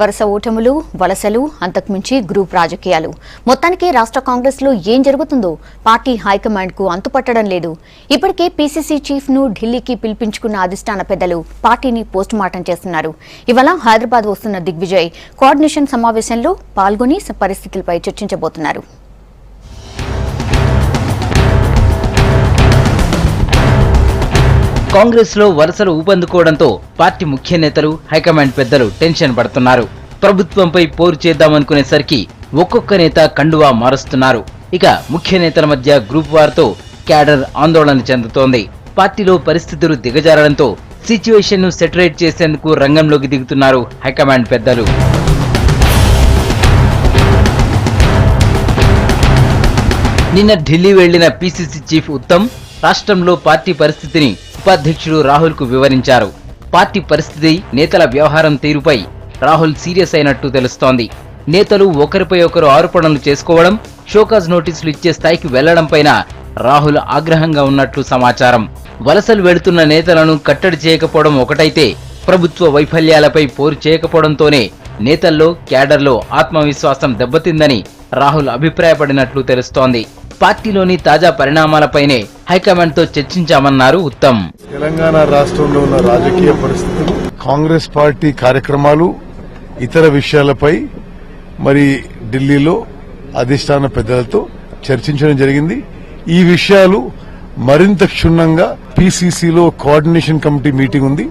వరుస ఓటములు వలసలు అంతకుమించి గ్రూప్ రాజకీయాలు మొత్తానికి రాష్ట్ర కాంగ్రెస్ లో ఏం జరుగుతుందో పార్టీ హైకమాండ్ కు అంతుపట్టడం లేదు. ఇప్పటికే పీసీసీ చీఫ్ ను ఢిల్లీకి పిలిపించుకున్న అధిష్టాన పెద్దలు పార్టీని పోస్ట్ మార్టం చేస్తున్నారు. ఇవాళ హైదరాబాద్ వస్తున్న దిగ్విజయ్ కోఆర్డినేషన్ సమావేశంలో పాల్గొని పరిస్థితులపై చర్చించబోతున్నారు. కాంగ్రెస్ లో వలసలు ఊపందుకోవడంతో పార్టీ ముఖ్య నేతలు హైకమాండ్ పెద్దలు టెన్షన్ పడుతున్నారు. ప్రభుత్వంపై పోరు చేద్దామనుకునేసరికి ఒక్కొక్క నేత కండువా మారుస్తున్నారు. ఇక ముఖ్య నేతల మధ్య గ్రూప్ వార్తో క్యాడర్ ఆందోళన చెందుతోంది. పార్టీలో పరిస్థితులు దిగజారడంతో సిచ్యువేషన్ ను సెటరేట్ చేసేందుకు రంగంలోకి దిగుతున్నారు హైకమాండ్ పెద్దలు. నిన్న ఢిల్లీ వెళ్లిన పీసీసీ చీఫ్ ఉత్తమ్ రాష్ట్రంలో పార్టీ పరిస్థితిని ఉపాధ్యక్షుడు రాహుల్ కు వివరించారు. పార్టీ పరిస్థితి, నేతల వ్యవహారం తీరుపై రాహుల్ సీరియస్ అయినట్టు తెలుస్తోంది. నేతలు ఒకరిపై ఒకరు ఆరోపణలు చేసుకోవడం, షోకాజ్ నోటీసులు ఇచ్చే స్థాయికి వెళ్లడంపైన రాహుల్ ఆగ్రహంగా ఉన్నట్లు సమాచారం. వలసలు వెడుతున్న నేతలను కట్టడి చేయకపోవడం ఒకటైతే ప్రభుత్వ వైఫల్యాలపై పోరు చేయకపోవడంతోనే నేతల్లో క్యాడర్లో ఆత్మవిశ్వాసం దెబ్బతిందని రాహుల్ అభిప్రాయపడినట్లు తెలుస్తోంది. పార్టీలోని తాజా పరిణామాలపైనే హైకమాండ్ తో చర్చించామన్నారు ఉత్తమ్. తెలంగాణ రాష్ట్రంలో ఉన్న రాజకీయ పరిస్థితులు, కాంగ్రెస్ పార్టీ కార్యక్రమాలు, ఇతర విషయాలపై మరి ఢిల్లీలో అధిష్టాన పెద్దలతో చర్చించడం జరిగింది. ఈ విషయాలు మరింత క్షుణ్ణంగా పీసీసీలో కోఆర్డినేషన్ కమిటీ మీటింగ్ ఉంది.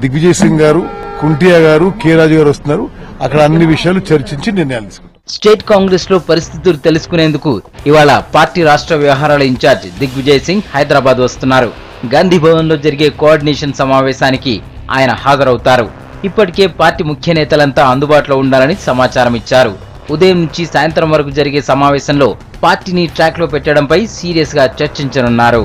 దిగ్విజయ్ సింగ్ గారు, కుంటియా గారు, కె రాజు గారు వస్తున్నారు. అక్కడ అన్ని విషయాలు చర్చించి నిర్ణయాలు తీసుకుంటారు. స్టేట్ కాంగ్రెస్ లో పరిస్థితులు తెలుసుకునేందుకు ఇవాళ పార్టీ రాష్ట్ర వ్యవహారాల ఇన్ఛార్జ్ దిగ్విజయ్ సింగ్ హైదరాబాద్ వస్తున్నారు. గాంధీ భవన్ లో జరిగే కోఆర్డినేషన్ సమావేశానికి ఆయన హాజరవుతారు. ఇప్పటికే పార్టీ ముఖ్య నేతలంతా అందుబాటులో ఉండాలని సమాచారం ఇచ్చారు. ఉదయం నుంచి సాయంత్రం వరకు జరిగే సమావేశంలో పార్టీని ట్రాక్ లో పెట్టడంపై సీరియస్ గా చర్చించనున్నారు.